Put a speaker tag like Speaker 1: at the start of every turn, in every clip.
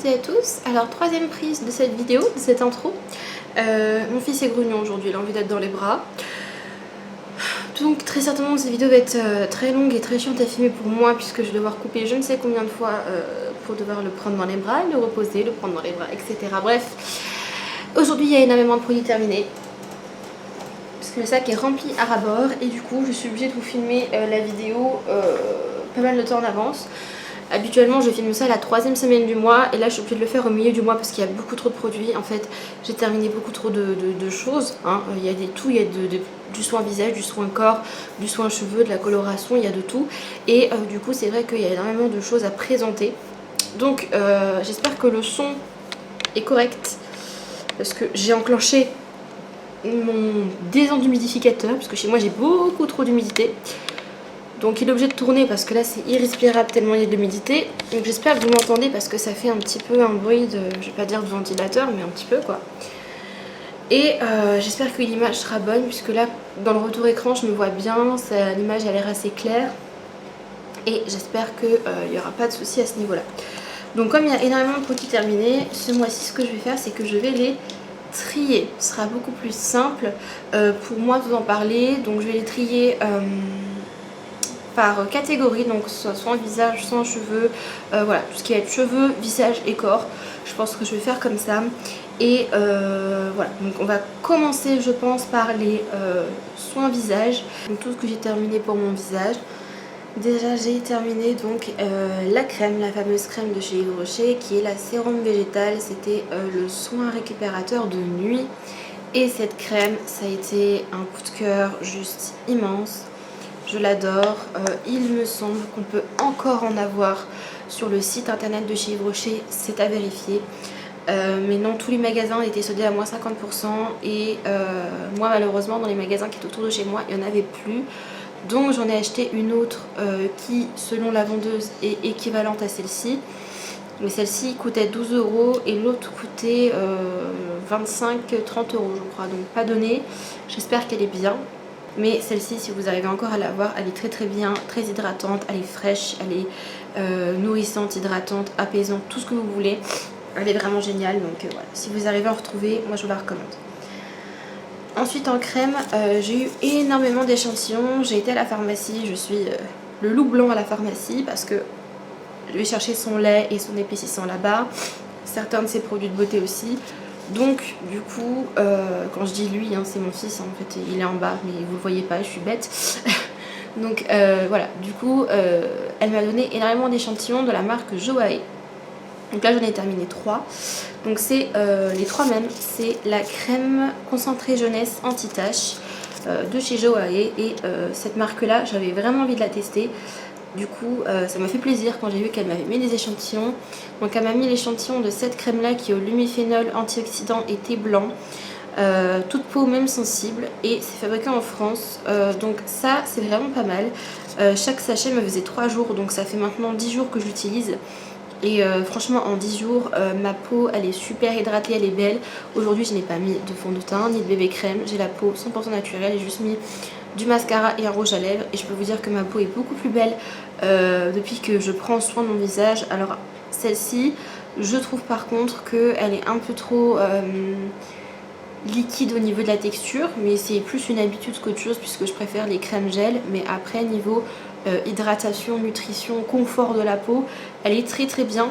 Speaker 1: toutes et à tous. Alors troisième prise de cette vidéo, de cette intro. Mon fils est grognon aujourd'hui, il a envie d'être dans les bras. Donc très certainement cette vidéo va être très longue et très chiante à filmer pour moi, puisque je vais devoir couper je ne sais combien de fois pour devoir le prendre dans les bras, le reposer, le prendre dans les bras, etc. Bref, aujourd'hui il y a énormément de produits terminés, parce que le sac est rempli à ras-bord et du coup je suis obligée de vous filmer la vidéo pas mal de temps en avance. Habituellement je filme ça la troisième semaine du mois et là je suis obligée de le faire au milieu du mois parce qu'il y a beaucoup trop de produits. En fait j'ai terminé beaucoup trop de choses, hein. Il y a tout, il y a du soin visage, du soin corps, du soin cheveux, de la coloration, il y a de tout. Et du coup c'est vrai qu'il y a énormément de choses à présenter. Donc j'espère que le son est correct parce que j'ai enclenché mon désenhumidificateur parce que chez moi j'ai beaucoup trop d'humidité. Donc il est obligé de tourner parce que là c'est irrespirable tellement il y a de l'humidité. Donc j'espère que vous m'entendez parce que ça fait un petit peu un bruit de, je vais pas dire de ventilateur, mais un petit peu quoi. Et j'espère que l'image sera bonne puisque là dans le retour écran je me vois bien, l'image a l'air assez claire. Et j'espère qu'il n'y aura pas de soucis à ce niveau là. Donc comme il y a énormément de produits terminés, ce mois-ci ce que je vais faire c'est que je vais les trier. Ce sera beaucoup plus simple pour moi de vous en parler. Donc je vais les trier par catégorie, donc soit visage, soit cheveux, voilà, tout ce qui va être cheveux, visage et corps. Je pense que je vais faire comme ça. Et voilà, donc on va commencer je pense par les soins visage. Donc tout ce que j'ai terminé pour mon visage. Déjà j'ai terminé donc la crème, la fameuse crème de chez Yves Rocher qui est la sérum végétal. C'était le soin récupérateur de nuit. Et cette crème, ça a été un coup de cœur juste immense. Je l'adore. Il me semble qu'on peut encore en avoir sur le site internet de chez Yves Rocher, c'est à vérifier. Mais non, tous les magasins étaient soldés à moins 50% et moi malheureusement dans les magasins qui étaient autour de chez moi, il n'y en avait plus. Donc j'en ai acheté une autre qui selon la vendeuse est équivalente à celle-ci. Mais celle-ci coûtait 12 € et l'autre coûtait 25-30 € je crois. Donc pas donné. J'espère qu'elle est bien. Mais celle-ci, si vous arrivez encore à la voir, elle est très très bien, très hydratante, elle est fraîche, elle est nourrissante, hydratante, apaisante, tout ce que vous voulez. Elle est vraiment géniale, donc voilà. Si vous arrivez à en retrouver, moi je vous la recommande. Ensuite en crème, j'ai eu énormément d'échantillons. J'ai été à la pharmacie, je suis le loup blanc à la pharmacie parce que je vais chercher son lait et son épaississant là-bas. Certains de ses produits de beauté aussi. Donc du coup, quand je dis lui, hein, c'est mon fils, hein, en fait il est en bas mais vous le voyez pas, je suis bête. Donc voilà, du coup elle m'a donné énormément d'échantillons de la marque Joae. Donc là j'en ai terminé 3. Donc c'est les 3 mêmes, c'est la crème concentrée jeunesse anti-tache de chez Joae. Et cette marque là j'avais vraiment envie de la tester. Du coup ça m'a fait plaisir quand j'ai vu qu'elle m'avait mis des échantillons. Donc elle m'a mis l'échantillon de cette crème là qui est au lumiphénol, antioxydant et thé blanc. Toute peau même sensible et c'est fabriqué en France. Donc ça c'est vraiment pas mal. Chaque sachet me faisait 3 jours, donc ça fait maintenant 10 jours que je l'utilise. Et franchement en 10 jours ma peau elle est super hydratée, elle est belle. Aujourd'hui je n'ai pas mis de fond de teint ni de bébé crème, j'ai la peau 100% naturelle, j'ai juste mis du mascara et un rouge à lèvres. Et je peux vous dire que ma peau est beaucoup plus belle depuis que je prends soin de mon visage. Alors celle-ci je trouve par contre qu'elle est un peu trop liquide au niveau de la texture. Mais c'est plus une habitude qu'autre chose puisque je préfère les crèmes gel. Mais après niveau hydratation, nutrition, confort de la peau, elle est très très bien.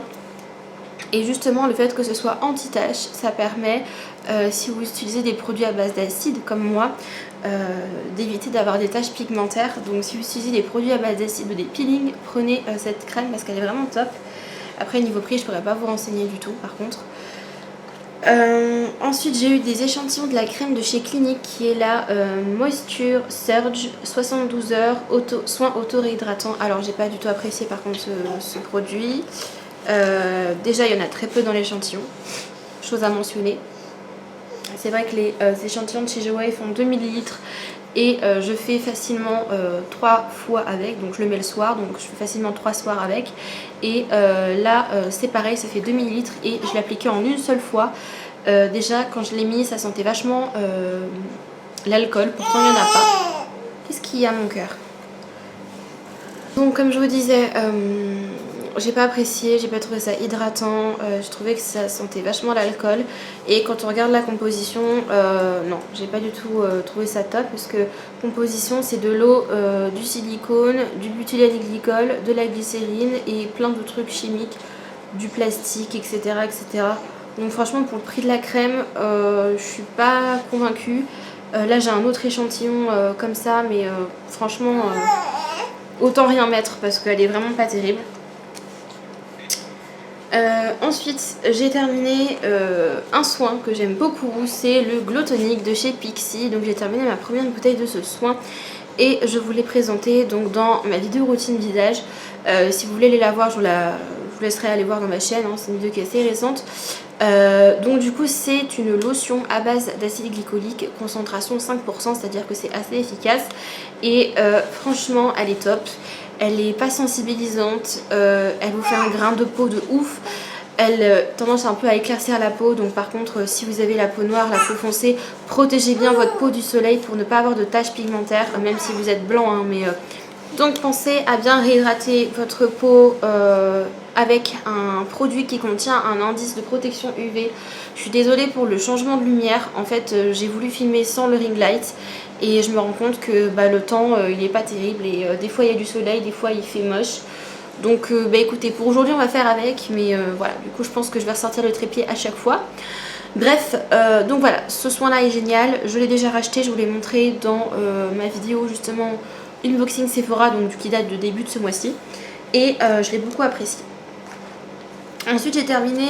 Speaker 1: Et justement le fait que ce soit anti-tache, ça permet, si vous utilisez des produits à base d'acide comme moi, d'éviter d'avoir des taches pigmentaires. Donc si vous utilisez des produits à base d'acide ou des peelings, prenez cette crème parce qu'elle est vraiment top. Après niveau prix je pourrais pas vous renseigner du tout par contre. Ensuite j'ai eu des échantillons de la crème de chez Clinique qui est la Moisture Surge 72 heures soin auto-réhydratant. Alors j'ai pas du tout apprécié par contre ce produit. Déjà il y en a très peu dans l'échantillon, chose à mentionner. C'est vrai que les échantillons de chez Joae font 2 ml et je fais facilement 3 fois avec, donc je le mets le soir, donc je fais facilement 3 soirs avec. Et là c'est pareil, ça fait 2 ml et je l'ai appliqué en une seule fois. Déjà quand je l'ai mis ça sentait vachement l'alcool, pourtant il n'y en a pas. Qu'est-ce qu'il y a mon cœur? Donc comme je vous disais, j'ai pas apprécié, j'ai pas trouvé ça hydratant, j'ai trouvé que ça sentait vachement l'alcool et quand on regarde la composition, non, j'ai pas du tout trouvé ça top parce que composition c'est de l'eau, du silicone, du butylène-glycol, de la glycérine et plein de trucs chimiques, du plastique, etc. etc. Donc franchement pour le prix de la crème, je suis pas convaincue. Là j'ai un autre échantillon comme ça mais franchement autant rien mettre parce qu'elle est vraiment pas terrible. Ensuite j'ai terminé un soin que j'aime beaucoup, c'est le Glow Tonic de chez Pixi. Donc j'ai terminé ma première bouteille de ce soin et je vous l'ai présenté donc dans ma vidéo routine visage. Si vous voulez aller la voir, je vous laisserai aller voir dans ma chaîne, hein, c'est une vidéo qui est assez récente. Donc du coup c'est une lotion à base d'acide glycolique, concentration 5%, c'est-à-dire que c'est assez efficace et franchement elle est top. Elle est pas sensibilisante, elle vous fait un grain de peau de ouf. Elle tendance un peu à éclaircir la peau, donc par contre si vous avez la peau noire, la peau foncée, protégez bien votre peau du soleil pour ne pas avoir de taches pigmentaires, même si vous êtes blanc, hein, mais donc pensez à bien réhydrater votre peau avec un produit qui contient un indice de protection UV. Je suis désolée pour le changement de lumière, en fait j'ai voulu filmer sans le ring light et je me rends compte que le temps il est pas terrible et des fois il y a du soleil, des fois il fait moche. Donc écoutez, pour aujourd'hui on va faire avec, mais voilà, du coup je pense que je vais ressortir le trépied à chaque fois. Bref, donc voilà, ce soin là est génial, je l'ai déjà racheté, je vous l'ai montré dans ma vidéo justement unboxing Sephora, donc qui date de début de ce mois-ci, et je l'ai beaucoup apprécié. Ensuite j'ai terminé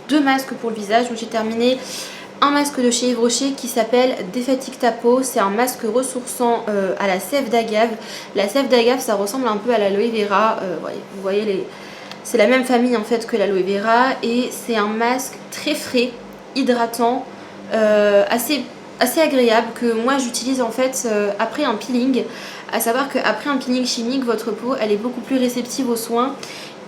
Speaker 1: deux masques pour le visage, donc j'ai terminé un masque de chez Yves Rocher qui s'appelle Défatigue ta peau. C'est un masque ressourçant à la sève d'agave. La sève d'agave ça ressemble un peu à l'aloe vera, vous voyez c'est la même famille en fait que l'aloe vera et c'est un masque très frais, hydratant, assez agréable que moi j'utilise en fait après un peeling. À savoir qu'après un peeling chimique, votre peau elle est beaucoup plus réceptive aux soins.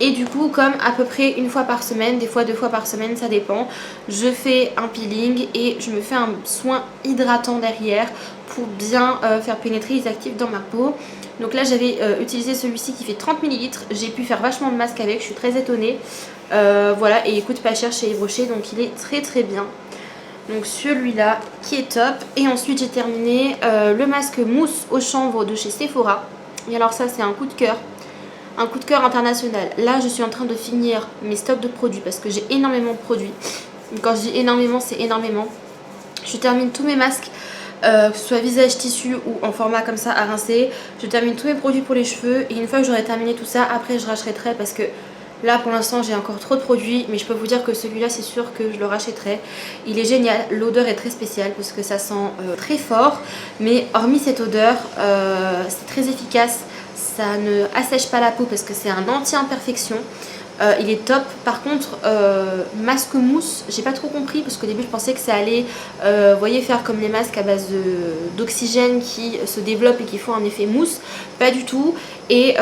Speaker 1: Et du coup, comme à peu près une fois par semaine, des fois 2 fois par semaine, ça dépend, je fais un peeling et je me fais un soin hydratant derrière pour bien faire pénétrer les actifs dans ma peau. Donc là, j'avais utilisé celui-ci qui fait 30 ml. J'ai pu faire vachement de masques avec, je suis très étonnée. Voilà, et il coûte pas cher chez Yves Rocher, donc il est très très bien. Donc celui-là qui est top. Et ensuite, j'ai terminé le masque mousse au chanvre de chez Sephora. Et alors ça, c'est un coup de cœur. Un coup de cœur international. Là je suis en train de finir mes stocks de produits parce que j'ai énormément de produits. Quand je dis énormément, c'est énormément. Je termine tous mes masques, que ce soit visage tissu ou en format comme ça à rincer. Je termine tous mes produits pour les cheveux et une fois que j'aurai terminé tout ça, après je rachèterai parce que là pour l'instant j'ai encore trop de produits, mais je peux vous dire que celui-là c'est sûr que je le rachèterai. Il est génial, l'odeur est très spéciale parce que ça sent très fort, mais hormis cette odeur, c'est très efficace. Ça ne assèche pas la peau parce que c'est un anti-imperfection. Il est top. Par contre, masque mousse, j'ai pas trop compris parce qu'au début je pensais que ça allait, vous voyez, faire comme les masques à base d'oxygène qui se développent et qui font un effet mousse. Pas du tout. Et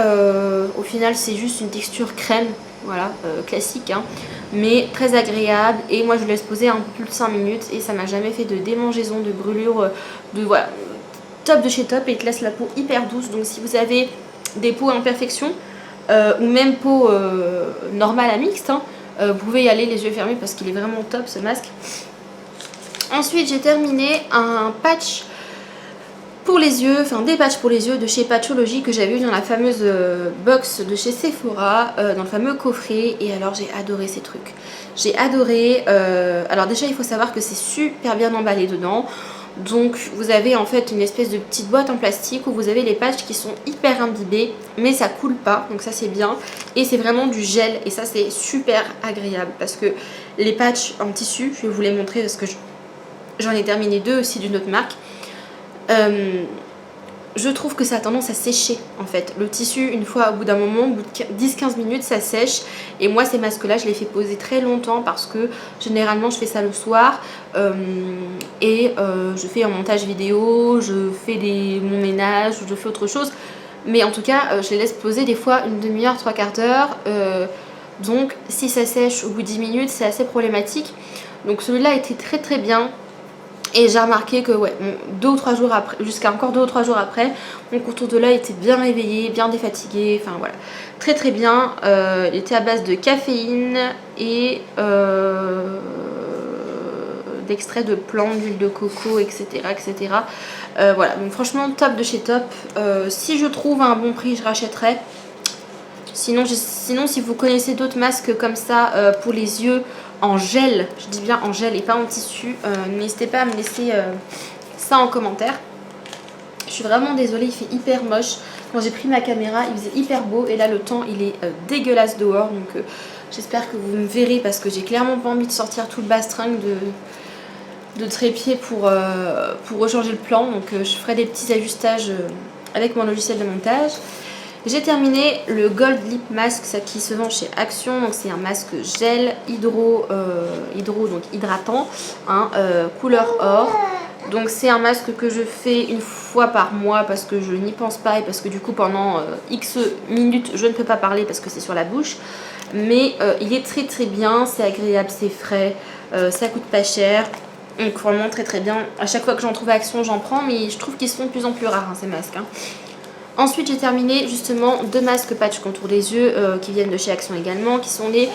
Speaker 1: au final, c'est juste une texture crème, voilà, classique, hein, mais très agréable. Et moi, je laisse poser un peu plus de 5 minutes et ça m'a jamais fait de démangeaison, de brûlure, de voilà, top de chez top et il te laisse la peau hyper douce. Donc si vous avez des peaux imperfections ou même peau normale à mixte, hein, vous pouvez y aller les yeux fermés parce qu'il est vraiment top ce masque. Ensuite j'ai terminé un patch pour les yeux, enfin des patchs pour les yeux de chez Patchology que j'avais eu dans la fameuse box de chez Sephora, dans le fameux coffret, et alors j'ai adoré ces trucs. J'ai adoré, alors déjà il faut savoir que c'est super bien emballé dedans. Donc vous avez en fait une espèce de petite boîte en plastique où vous avez les patchs qui sont hyper imbibés mais ça coule pas, donc ça c'est bien. Et c'est vraiment du gel et ça c'est super agréable parce que les patchs en tissu, je vais vous les montrer parce que j'en ai terminé deux aussi d'une autre marque. Je trouve que ça a tendance à sécher en fait. Le tissu, une fois au bout d'un moment, au bout de 10-15 minutes, ça sèche. Et moi, ces masques-là, je les fais poser très longtemps parce que généralement, je fais ça le soir. Je fais un montage vidéo, je fais mon ménage, je fais autre chose. Mais en tout cas, je les laisse poser des fois une demi-heure, 3/4 d'heure. Donc, si ça sèche au bout de 10 minutes, c'est assez problématique. Donc, celui-là était très très bien. Et j'ai remarqué que ouais, 2 ou 3 jours après, jusqu'à encore 2 ou 3 jours après, mon contour de l'œil était bien réveillé, bien défatigué, enfin voilà, très très bien. Il était à base de caféine et d'extrait de plantes, d'huile de coco, etc. etc. Voilà, donc franchement top de chez Top. Si je trouve à un bon prix, je rachèterai. Sinon, si vous connaissez d'autres masques comme ça pour les yeux en gel, je dis bien en gel et pas en tissu, n'hésitez pas à me laisser ça en commentaire. Je suis vraiment désolée, il fait hyper moche. Quand j'ai pris ma caméra, il faisait hyper beau et là le temps il est dégueulasse dehors. Donc j'espère que vous me verrez parce que j'ai clairement pas envie de sortir tout le bastringue de trépied pour rechanger le plan. Donc je ferai des petits ajustages avec mon logiciel de montage. J'ai terminé le Gold Lip Mask, ça qui se vend chez Action. Donc c'est un masque gel donc hydratant, hein, couleur or. Donc c'est un masque que je fais une fois par mois parce que je n'y pense pas et parce que du coup pendant X minutes je ne peux pas parler parce que c'est sur la bouche. Mais il est très très bien, c'est agréable, c'est frais, ça coûte pas cher. Donc vraiment très très bien. À chaque fois que j'en trouve à Action j'en prends, mais je trouve qu'ils sont de plus en plus rares hein, ces masques. Hein. Ensuite j'ai terminé justement 2 masques patch contour des yeux qui viennent de chez Action également, qui sont les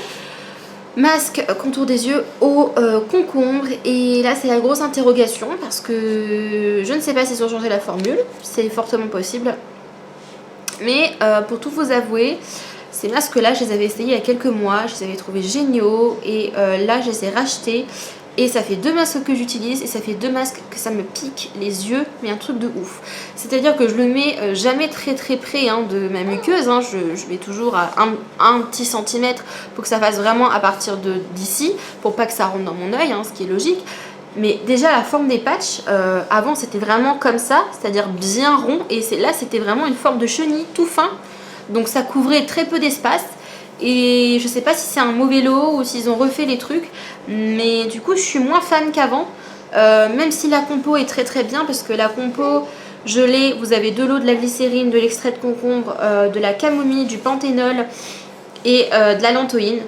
Speaker 1: masques contour des yeux au concombre. Et là c'est la grosse interrogation parce que je ne sais pas s'ils ont changé la formule, c'est fortement possible. Mais pour tout vous avouer, ces masques là je les avais essayés il y a quelques mois, je les avais trouvés géniaux et là je les ai rachetés. Et ça fait 2 masques que j'utilise et ça fait 2 masques que ça me pique les yeux, mais un truc de ouf. C'est-à-dire que je le mets jamais très très près hein, de ma muqueuse, hein. Je mets toujours à un petit centimètre pour que ça fasse vraiment à partir d'ici, pour pas que ça rentre dans mon œil, hein, ce qui est logique. Mais déjà la forme des patchs, avant c'était vraiment comme ça, c'est-à-dire bien rond, et là c'était vraiment une forme de chenille tout fin, donc ça couvrait très peu d'espace. Et je sais pas si c'est un mauvais lot ou s'ils ont refait les trucs, mais du coup je suis moins fan qu'avant, même si la compo est très très bien, parce que la compo je l'ai, vous avez de l'eau, de la glycérine, de l'extrait de concombre, de la camomille, du panthénol et de la lantoïne.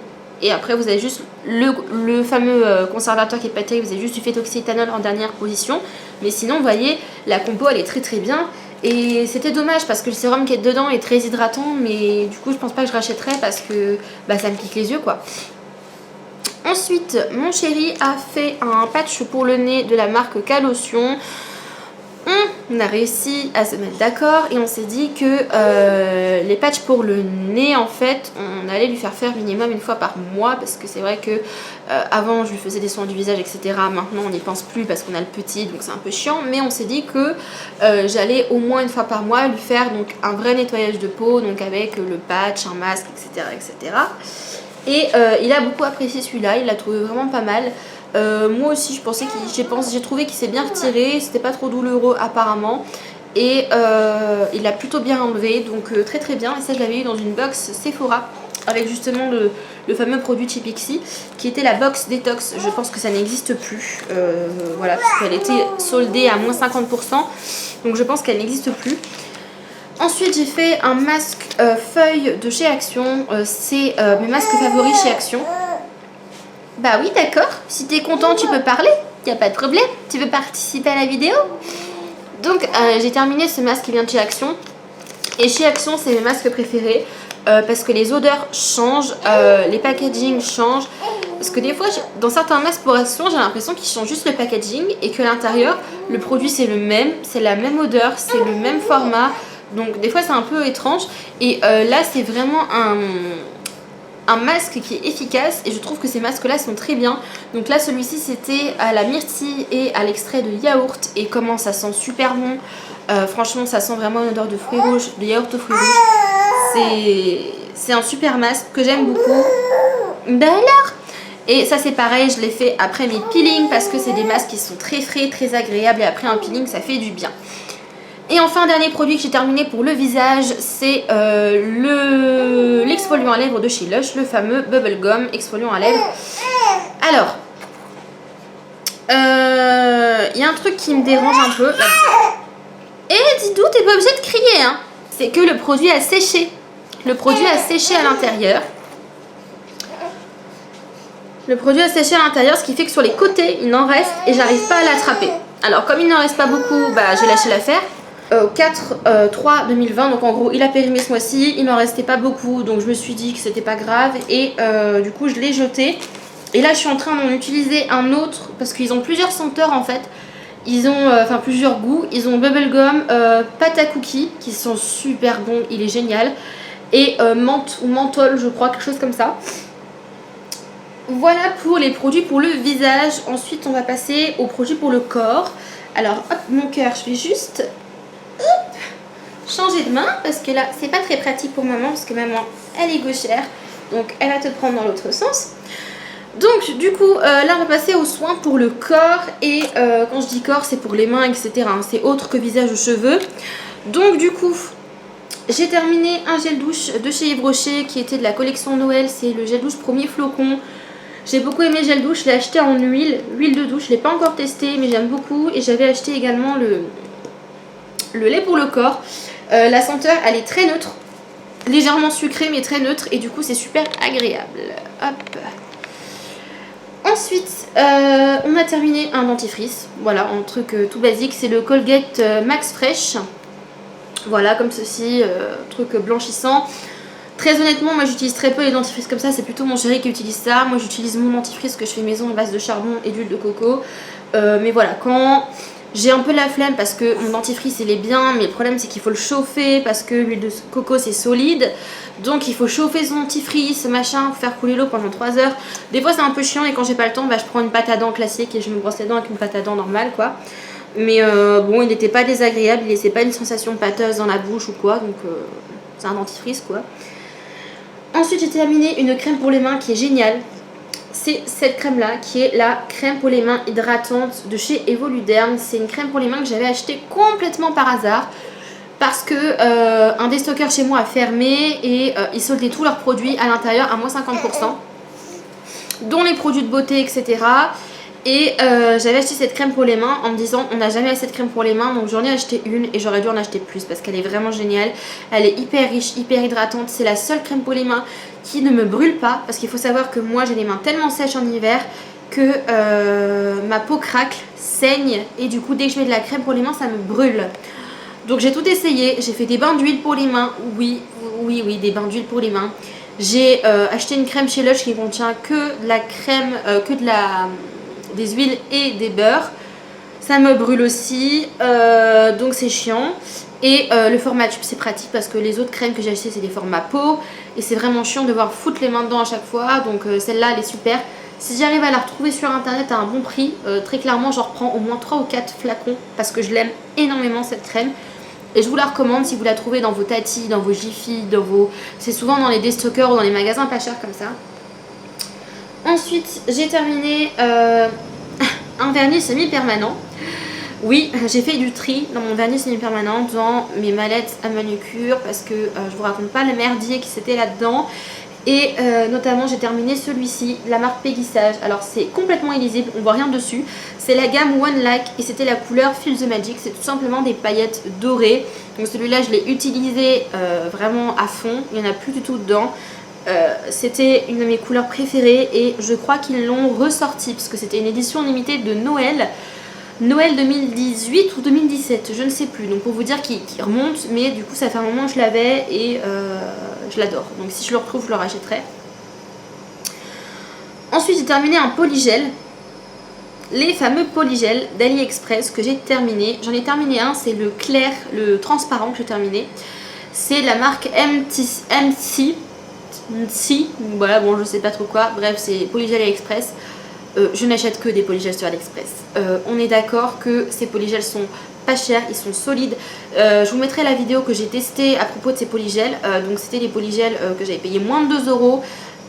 Speaker 1: Et après vous avez juste le fameux conservateur qui est pas terrible, vous avez juste du phétoxyéthanol en dernière position. Mais sinon vous voyez, la compo elle est très très bien. Et c'était dommage parce que le sérum qui est dedans est très hydratant, mais du coup je pense pas que je rachèterai parce que bah, ça me pique les yeux quoi. Ensuite mon chéri a fait un patch pour le nez de la marque Calotion. On a réussi à se mettre d'accord et on s'est dit que les patchs pour le nez en fait on allait lui faire minimum 1 fois par mois, parce que c'est vrai que avant je lui faisais des soins du visage etc, maintenant on n'y pense plus parce qu'on a le petit donc c'est un peu chiant, mais on s'est dit que j'allais au moins 1 fois par mois lui faire donc un vrai nettoyage de peau, donc avec le patch, un masque etc etc. Et il a beaucoup apprécié celui-là, il l'a trouvé vraiment pas mal. Moi aussi j'ai trouvé qu'il s'est bien retiré, c'était pas trop douloureux apparemment. Et il a plutôt bien enlevé, donc très très bien. Et ça je l'avais eu dans une box Sephora avec justement le fameux produit Chipixi qui était la box détox. Je pense que ça n'existe plus, voilà, parce qu'elle était soldée à moins 50%, donc je pense qu'elle n'existe plus. Ensuite j'ai fait un masque feuille de chez Action, c'est mes masques favoris chez Action. Bah oui d'accord, si t'es content tu peux parler, y a pas de problème, tu veux participer à la vidéo. Donc j'ai terminé ce masque qui vient de chez Action. Et chez Action c'est mes masques préférés parce que les odeurs changent, les packaging changent. Parce que des fois dans certains masques pour Action j'ai l'impression qu'ils changent juste le packaging et que l'intérieur le produit c'est le même, c'est la même odeur, c'est le même format. Donc des fois c'est un peu étrange. Et là c'est vraiment un masque qui est efficace et je trouve que ces masques là sont très bien. Donc là celui-ci c'était à la myrtille et à l'extrait de yaourt, et comment ça sent super bon. Franchement ça sent vraiment une odeur de fruits rouges, de yaourt aux fruits rouges. C'est un super masque que j'aime beaucoup. Ben alors, et ça c'est pareil, je l'ai fait après mes peelings parce que c'est des masques qui sont très frais, très agréables, et après un peeling ça fait du bien. Et enfin, dernier produit que j'ai terminé pour le visage, c'est l'exfoliant à lèvres de chez Lush, le fameux Bubble Gum exfoliant à lèvres. Alors, il y a un truc qui me dérange un peu. Eh, dis donc, t'es pas obligé de crier, hein. C'est que le produit a séché. Le produit a séché à l'intérieur. Le produit a séché à l'intérieur, ce qui fait que sur les côtés il en reste et j'arrive pas à l'attraper. Alors comme il n'en reste pas beaucoup, bah j'ai lâché l'affaire. 4-3-2020, donc en gros il a périmé ce mois-ci, il n'en restait pas beaucoup, donc je me suis dit que c'était pas grave et du coup je l'ai jeté. Et là je suis en train d'en utiliser un autre parce qu'ils ont plusieurs senteurs en fait. Ils ont enfin plusieurs goûts. Ils ont bubblegum, pâte à cookies qui sont super bons, il est génial. Et menthe ou menthol je crois, quelque chose comme ça. Voilà pour les produits pour le visage. Ensuite on va passer aux produits pour le corps. Alors hop, mon cœur, je vais juste changer de main parce que là c'est pas très pratique pour maman parce que maman elle est gauchère. Donc elle va te prendre dans l'autre sens. Donc du coup là on va passer aux soins pour le corps et quand je dis corps c'est pour les mains etc. Hein, c'est autre que visage ou cheveux. Donc du coup j'ai terminé un gel douche de chez Yves Rocher qui était de la collection Noël. C'est le gel douche premier flocon. J'ai beaucoup aimé le gel douche, je l'ai acheté en huile de douche. Je ne l'ai pas encore testé mais j'aime beaucoup. Et j'avais acheté également le lait pour le corps. La senteur elle est très neutre. Légèrement sucrée mais très neutre et du coup c'est super agréable. Hop. Ensuite, on a terminé un dentifrice, voilà, un truc tout basique, c'est le Colgate Max Fresh. Voilà, comme ceci, truc blanchissant. Très honnêtement, moi j'utilise très peu les dentifrices comme ça, c'est plutôt mon chéri qui utilise ça. Moi j'utilise mon dentifrice que je fais maison à base de charbon et d'huile de coco. Mais voilà, quand j'ai un peu la flemme parce que mon dentifrice il est bien, mais le problème c'est qu'il faut le chauffer parce que l'huile de coco c'est solide. Donc il faut chauffer son dentifrice, machin, faire couler l'eau pendant 3 heures. Des fois c'est un peu chiant et quand j'ai pas le temps, bah, je prends une pâte à dents classique et je me brosse les dents avec une pâte à dents normale quoi. Mais bon, il n'était pas désagréable, il laissait pas une sensation pâteuse dans la bouche ou quoi, donc c'est un dentifrice quoi. Ensuite j'ai terminé une crème pour les mains qui est géniale. C'est cette crème là qui est la crème pour les mains hydratante de chez Evoluderm. C'est une crème pour les mains que j'avais achetée complètement par hasard. Parce que un des stockers chez moi a fermé et ils soldaient tous leurs produits à l'intérieur à moins 50%, dont les produits de beauté etc. Et j'avais acheté cette crème pour les mains en me disant on n'a jamais assez de crème pour les mains, donc j'en ai acheté une et j'aurais dû en acheter plus parce qu'elle est vraiment géniale. Elle est hyper riche, hyper hydratante, c'est la seule crème pour les mains qui ne me brûle pas parce qu'il faut savoir que moi j'ai les mains tellement sèches en hiver que ma peau craque, saigne et du coup dès que je mets de la crème pour les mains ça me brûle. Donc j'ai tout essayé, j'ai fait des bains d'huile pour les mains, oui, des bains d'huile pour les mains. J'ai acheté une crème chez Lush qui contient que de la crème, des huiles et des beurres. Ça me brûle aussi, donc c'est chiant. Et le format tube c'est pratique parce que les autres crèmes que j'ai achetées c'est des formats pot. Et c'est vraiment chiant de devoir foutre les mains dedans à chaque fois, donc celle-là elle est super. Si j'arrive à la retrouver sur internet à un bon prix, très clairement j'en reprends au moins 3 ou 4 flacons parce que je l'aime énormément cette crème. Et je vous la recommande si vous la trouvez dans vos Tati, dans vos Jiffy, dans vos... C'est souvent dans les déstockers ou dans les magasins pas chers comme ça. Ensuite, j'ai terminé un vernis semi-permanent. Oui, j'ai fait du tri dans mon vernis semi-permanent dans mes mallettes à manucure parce que je vous raconte pas le merdier qui c'était là-dedans. Et notamment j'ai terminé celui-ci, la marque Peggy-Sage. Alors c'est complètement illisible, on voit rien dessus. C'est la gamme One Like et c'était la couleur Feel the Magic. C'est tout simplement des paillettes dorées. Donc celui-là je l'ai utilisé vraiment à fond, il n'y en a plus du tout dedans. C'était une de mes couleurs préférées et je crois qu'ils l'ont ressorti parce que c'était une édition limitée de Noël. Noël 2018 ou 2017, je ne sais plus. Donc pour vous dire qu'il remonte, mais du coup ça fait un moment que je l'avais et je l'adore. Donc si je le retrouve, je le rachèterai. Ensuite j'ai terminé un polygel. Les fameux polygels d'AliExpress que j'ai terminé. J'en ai terminé un, c'est le clair, le transparent que j'ai terminé. C'est la marque MC. Voilà, bon je sais pas trop quoi. Bref, c'est polygel AliExpress. Je n'achète que des polygels sur AliExpress. On est d'accord que ces polygels sont pas chers, ils sont solides. Je vous mettrai la vidéo que j'ai testée à propos de ces polygels. Donc c'était des polygels que j'avais payé moins de 2 €.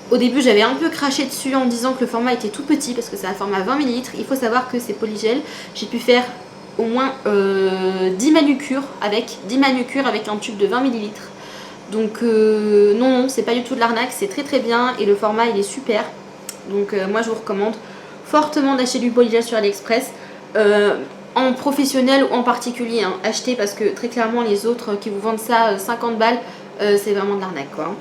Speaker 1: Au début j'avais un peu craché dessus en disant que le format était tout petit parce que c'est un format 20 ml. Il faut savoir que ces polygels, j'ai pu faire au moins 10 manucures avec un tube de 20 ml. Donc non, c'est pas du tout de l'arnaque, c'est très très bien et le format il est super. Donc moi je vous recommande fortement d'acheter du polygel sur AliExpress en professionnel ou en particulier, hein. Achetez parce que très clairement les autres qui vous vendent ça 50 balles c'est vraiment de l'arnaque quoi.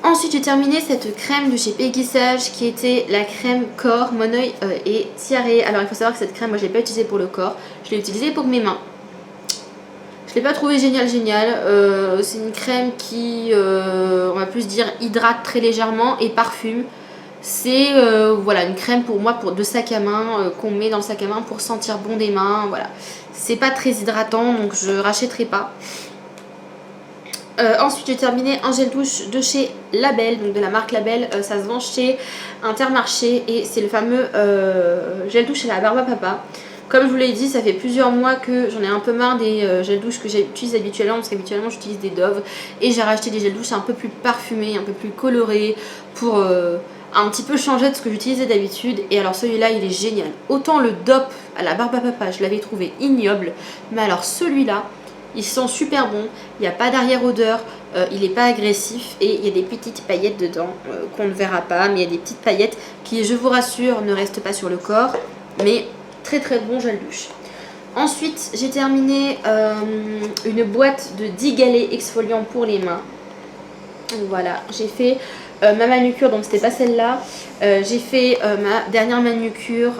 Speaker 1: Ensuite j'ai terminé cette crème de chez Peggy Sage qui était la crème corps, mon oeil est tiaré. Alors il faut savoir que cette crème moi je l'ai pas utilisée pour le corps, je l'ai utilisée pour mes mains. Je l'ai pas trouvé génial. C'est une crème qui on va plus dire hydrate très légèrement et parfume. C'est voilà une crème pour moi de sac à main qu'on met dans le sac à main pour sentir bon des mains. Voilà, c'est pas très hydratant donc je rachèterai pas. Ensuite j'ai terminé un gel douche de chez Label, donc de la marque Label, ça se vend chez Intermarché et c'est le fameux gel douche à la barbe à papa. Comme je vous l'ai dit, ça fait plusieurs mois que j'en ai un peu marre des gels douches que j'utilise habituellement, parce qu'habituellement j'utilise des Dove et j'ai racheté des gels douches un peu plus parfumés, un peu plus colorés pour un petit peu changer de ce que j'utilisais d'habitude. Et alors celui-là il est génial. Autant le DOP à la barbe à papa je l'avais trouvé ignoble, mais alors celui-là il sent super bon, il n'y a pas d'arrière-odeur, il n'est pas agressif et il y a des petites paillettes dedans qu'on ne verra pas, mais il y a des petites paillettes qui, je vous rassure, ne restent pas sur le corps, mais très très bon gel douche. Ensuite, j'ai terminé une boîte de 10 galets exfoliants pour les mains. Voilà, j'ai fait ma manucure, donc c'était pas celle-là, j'ai fait ma dernière manucure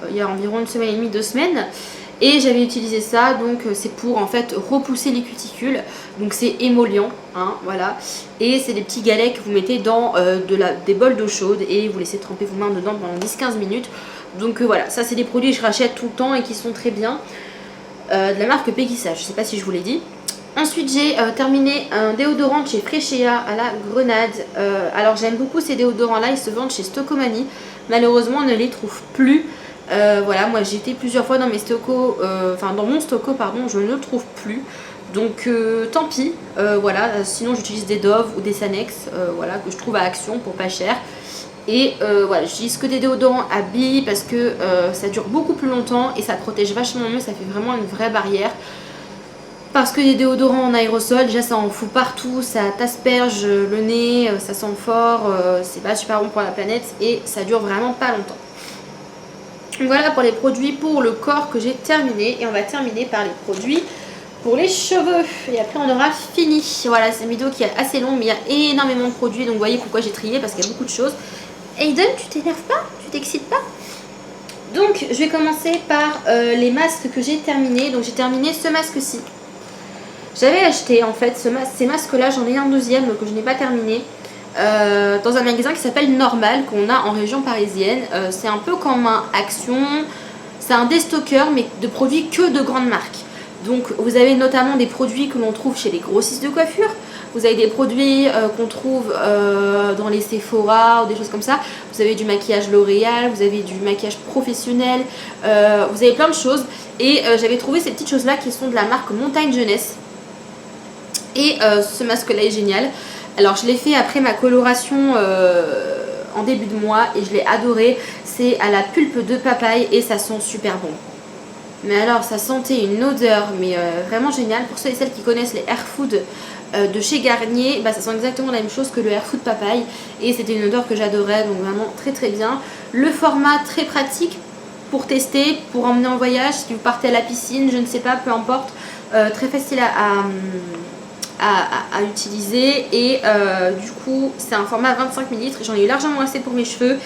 Speaker 1: il y a environ une semaine et demie, 2 semaines. Et j'avais utilisé ça, donc c'est pour en fait repousser les cuticules. Donc c'est émollient, hein, voilà. Et c'est des petits galets que vous mettez dans des bols d'eau chaude et vous laissez tremper vos mains dedans pendant 10-15 minutes. Donc voilà, ça c'est des produits que je rachète tout le temps et qui sont très bien. De la marque Peggy Sage, je sais pas si je vous l'ai dit. Ensuite j'ai terminé un déodorant de chez Freshéa à la grenade. Alors j'aime beaucoup ces déodorants là, ils se vendent chez Stocomanie. Malheureusement on ne les trouve plus. Voilà, moi j'ai été plusieurs fois dans mes stocos, dans mon stoco pardon, je ne le trouve plus. Donc tant pis, voilà, sinon j'utilise des Dove ou des Sanex, voilà, que je trouve à Action pour pas cher. Et voilà, j'utilise que des déodorants à billes parce que ça dure beaucoup plus longtemps et ça protège vachement mieux, ça fait vraiment une vraie barrière. Parce que les déodorants en aérosol, déjà ça en fout partout, ça t'asperge le nez, ça sent fort, c'est pas super bon pour la planète et ça dure vraiment pas longtemps. Voilà pour les produits pour le corps que j'ai terminé. Et on va terminer par les produits pour les cheveux. Et après on aura fini. Voilà, c'est une vidéo qui est assez longue mais il y a énormément de produits. Donc vous voyez pourquoi j'ai trié, parce qu'il y a beaucoup de choses. Aiden, tu t'énerves pas? Tu t'excites pas? Donc je vais commencer par les masques que j'ai terminés. Donc j'ai terminé ce masque-ci. J'avais acheté en fait ces masques-là, j'en ai un deuxième que je n'ai pas terminé. Dans un magasin qui s'appelle Normal, qu'on a en région parisienne. C'est un peu comme un Action, c'est un déstockeur mais de produits que de grandes marques. Donc vous avez notamment des produits que l'on trouve chez les grossistes de coiffure, vous avez des produits qu'on trouve dans les Sephora ou des choses comme ça, vous avez du maquillage L'Oréal, vous avez du maquillage professionnel, vous avez plein de choses. Et j'avais trouvé ces petites choses là qui sont de la marque Montagne Jeunesse. Et ce masque là est génial. Alors je l'ai fait après ma coloration en début de mois et je l'ai adoré. C'est à la pulpe de papaye et ça sent super bon. Mais alors ça sentait une odeur mais vraiment géniale. Pour ceux et celles qui connaissent les Air Food de chez Garnier, bah, ça sent exactement la même chose que le Air Food papaye. Et c'était une odeur que j'adorais, donc vraiment très très bien. Le format très pratique pour tester, pour emmener en voyage, si vous partez à la piscine, je ne sais pas, peu importe. Très facile à utiliser et du coup c'est un format 25 ml. J'en ai eu largement assez pour mes cheveux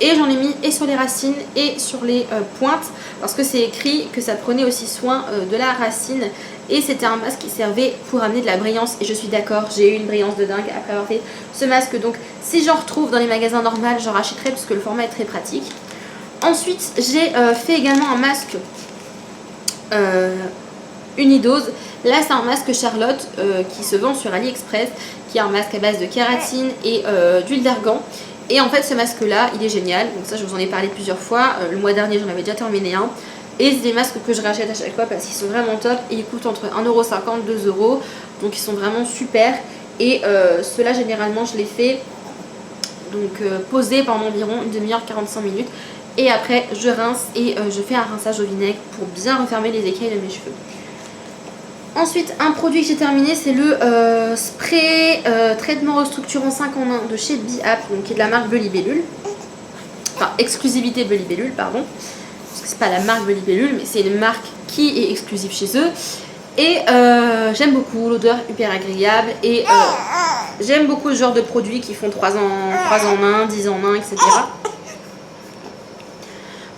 Speaker 1: et j'en ai mis et sur les racines et sur les pointes parce que c'est écrit que ça prenait aussi soin de la racine et c'était un masque qui servait pour amener de la brillance et je suis d'accord, j'ai eu une brillance de dingue après avoir fait ce masque. Donc si j'en retrouve dans les magasins normaux, j'en rachèterai parce que le format est très pratique. Ensuite j'ai fait également un masque Unidose. Là c'est un masque Charlotte qui se vend sur AliExpress, qui est un masque à base de kératine et d'huile d'argan. Et en fait ce masque là il est génial, donc ça je vous en ai parlé plusieurs fois, le mois dernier j'en avais déjà terminé un. Et c'est des masques que je rachète à chaque fois parce qu'ils sont vraiment top et ils coûtent entre 1,50 € et 2 €, donc ils sont vraiment super. Et ceux-là généralement je les fais donc poser pendant environ une demi-heure, 45 minutes. Et après je rince et je fais un rinçage au vinaigre pour bien refermer les écailles de mes cheveux. Ensuite, un produit que j'ai terminé, c'est le spray traitement restructurant 5 en 1 de chez Biap, donc qui est de la marque Belibellule. Enfin, exclusivité Belibellule, pardon. Parce que c'est pas la marque Belibellule, mais c'est une marque qui est exclusive chez eux. Et j'aime beaucoup, l'odeur hyper agréable. Et j'aime beaucoup ce genre de produits qui font 3 en 1, 10 en 1, etc.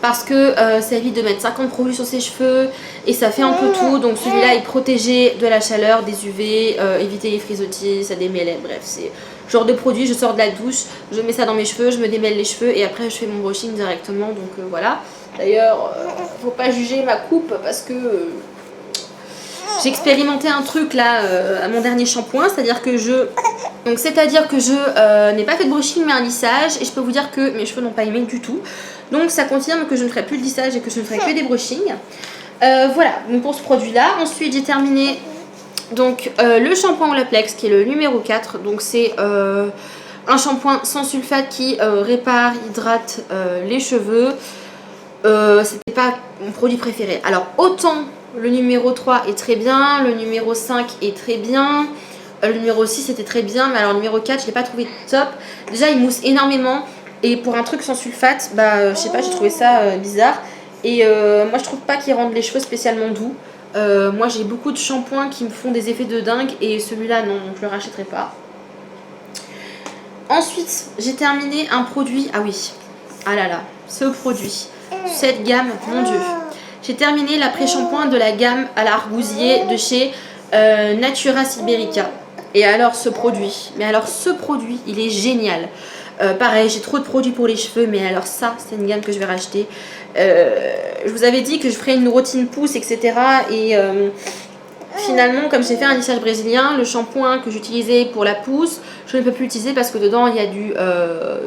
Speaker 1: Parce que ça évite de mettre 50 produits sur ses cheveux et ça fait un peu tout. Donc celui-là est protégé de la chaleur, des UV, éviter les frisottis, ça démêle, bref, c'est genre de produit. Je sors de la douche, je mets ça dans mes cheveux, je me démêle les cheveux et après je fais mon brushing directement. Donc voilà. D'ailleurs, faut pas juger ma coupe parce que j'ai expérimenté un truc là à mon dernier shampoing, c'est-à-dire que je n'ai pas fait de brushing mais un lissage et je peux vous dire que mes cheveux n'ont pas aimé du tout. Donc ça confirme que je ne ferai plus de lissage et que je ne ferai que des brushings. Voilà, donc pour ce produit là. Ensuite j'ai terminé donc le shampoing Olaplex qui est le numéro 4. Donc c'est un shampoing sans sulfate qui répare, hydrate les cheveux. C'était pas mon produit préféré. Alors autant le numéro 3 est très bien, le numéro 5 est très bien, le numéro 6 était très bien, mais alors le numéro 4 je l'ai pas trouvé top. Déjà il mousse énormément et pour un truc sans sulfate, bah je sais pas, j'ai trouvé ça bizarre. Et moi je trouve pas qu'il rende les cheveux spécialement doux. Moi j'ai beaucoup de shampoings qui me font des effets de dingue et celui-là non, je le rachèterai pas. Ensuite j'ai terminé un produit, ah oui, ah là là, ce produit, cette gamme, mon dieu. J'ai terminé l'après-shampoing de la gamme à l'argousier de chez Natura Siberica. Et alors ce produit, il est génial. Pareil, j'ai trop de produits pour les cheveux, mais alors ça, c'est une gamme que je vais racheter. Je vous avais dit que je ferais une routine pousse, etc. Et finalement, comme j'ai fait un lissage brésilien, le shampoing que j'utilisais pour la pousse, je ne peux plus l'utiliser parce que dedans, il y a du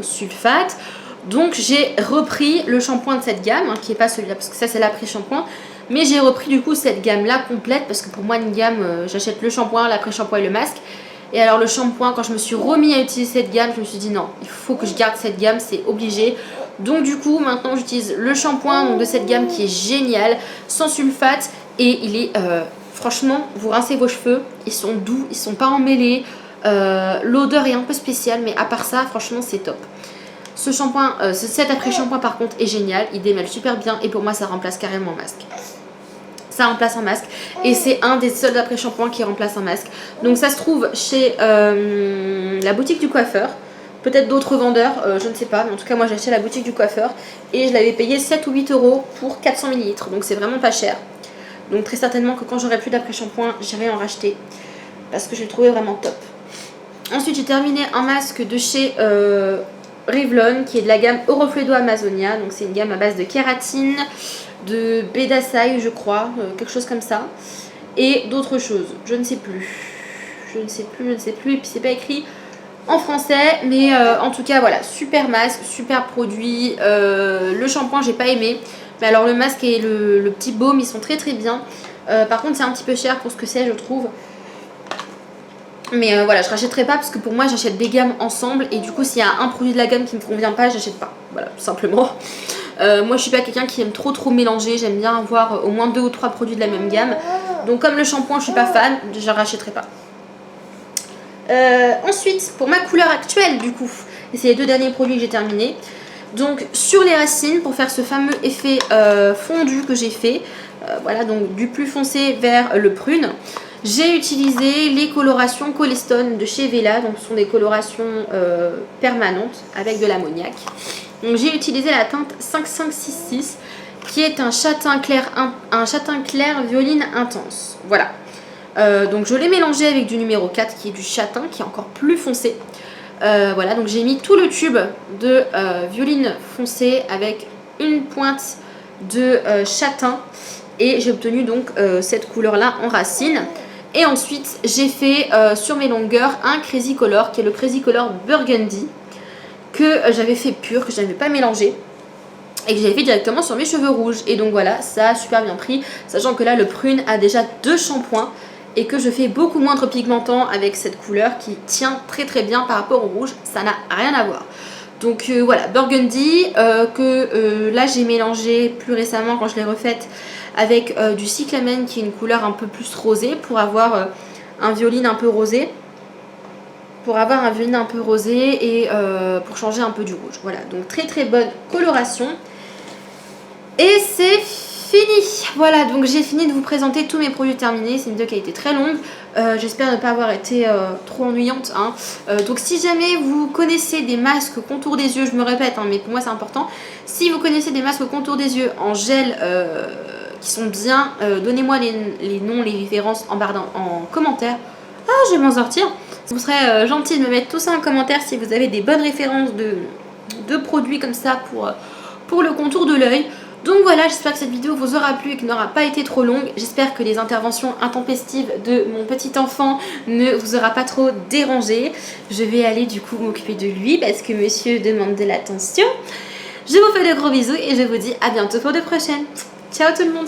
Speaker 1: sulfate. Donc j'ai repris le shampoing de cette gamme, hein, qui n'est pas celui-là, parce que ça c'est l'après-shampoing. Mais j'ai repris du coup cette gamme-là complète, parce que pour moi une gamme, j'achète le shampoing, l'après-shampoing et le masque. Et alors le shampoing, quand je me suis remis à utiliser cette gamme, je me suis dit non, il faut que je garde cette gamme, c'est obligé. Donc du coup maintenant j'utilise le shampoing donc, de cette gamme qui est génial, sans sulfate. Et il est, franchement, vous rincez vos cheveux, ils sont doux, ils sont pas emmêlés. L'odeur est un peu spéciale, mais à part ça, franchement c'est top. Ce shampoing, cet après-shampoing par contre est génial, il démêle super bien et pour moi ça remplace carrément un masque. Ça remplace un masque et c'est un des seuls après-shampoings qui remplace un masque. Donc ça se trouve chez la boutique du coiffeur, peut-être d'autres vendeurs, je ne sais pas, mais en tout cas moi j'ai acheté à la boutique du coiffeur et je l'avais payé 7 ou 8 euros pour 400 ml, donc c'est vraiment pas cher. Donc très certainement que quand j'aurai plus d'après-shampoing, j'irai en racheter parce que je l'ai trouvé vraiment top. Ensuite j'ai terminé un masque de chez Revlon qui est de la gamme Orofredo Amazonia, donc c'est une gamme à base de kératine, de bédasaï je crois, quelque chose comme ça, et d'autres choses, je ne sais plus, et puis c'est pas écrit en français, mais en tout cas voilà, super masque, super produit. Le shampoing j'ai pas aimé, mais alors le masque et le petit baume ils sont très très bien. Par contre c'est un petit peu cher pour ce que c'est je trouve. Mais voilà, je rachèterai pas parce que pour moi j'achète des gammes ensemble et du coup s'il y a un produit de la gamme qui me convient pas, j'achète pas. Voilà, tout simplement. Moi je suis pas quelqu'un qui aime trop mélanger, j'aime bien avoir au moins 2 ou 3 produits de la même gamme. Donc comme le shampoing je suis pas fan, je rachèterai pas. Ensuite, pour ma couleur actuelle du coup, et c'est les 2 derniers produits que j'ai terminés. Donc sur les racines, pour faire ce fameux effet fondu que j'ai fait, voilà, donc du plus foncé vers le prune. J'ai utilisé les colorations Colestone de chez Vela, donc ce sont des colorations permanentes avec de l'ammoniac. Donc j'ai utilisé la teinte 5566 qui est un châtain clair violine intense. Voilà. Donc je l'ai mélangé avec du numéro 4 qui est du châtain qui est encore plus foncé. Voilà, donc j'ai mis tout le tube de violine foncé avec une pointe de châtain et j'ai obtenu donc cette couleur là en racine. Et ensuite j'ai fait sur mes longueurs un Crazy Color qui est le Crazy Color Burgundy que j'avais fait pur, que je n'avais pas mélangé et que j'avais fait directement sur mes cheveux rouges. Et donc voilà, ça a super bien pris, sachant que là le prune a déjà 2 shampoings et que je fais beaucoup moins trop pigmentant avec cette couleur qui tient très bien par rapport au rouge, ça n'a rien à voir. Donc voilà, Burgundy que là j'ai mélangé plus récemment quand je l'ai refaite avec du cyclamen qui est une couleur un peu plus rosée pour avoir un violine un peu rosé. Et pour changer un peu du rouge. Voilà, donc très bonne coloration. Et c'est fini. Voilà, donc j'ai fini de vous présenter tous mes produits terminés. C'est une vidéo qui a été très longue. J'espère ne pas avoir été trop ennuyante. Hein. Donc si jamais vous connaissez des masques contour des yeux, je me répète, hein, mais pour moi c'est important. Si vous connaissez des masques contour des yeux en gel qui sont bien, donnez-moi les noms, les références en barre en commentaire. Ah, je vais m'en sortir. Vous serez gentil de me mettre tout ça en commentaire si vous avez des bonnes références de produits comme ça pour le contour de l'œil. Donc voilà, j'espère que cette vidéo vous aura plu et qu'elle n'aura pas été trop longue. J'espère que les interventions intempestives de mon petit enfant ne vous aura pas trop dérangé. Je vais aller du coup m'occuper de lui parce que monsieur demande de l'attention. Je vous fais de gros bisous et je vous dis à bientôt pour de prochaines. Ciao tout le monde!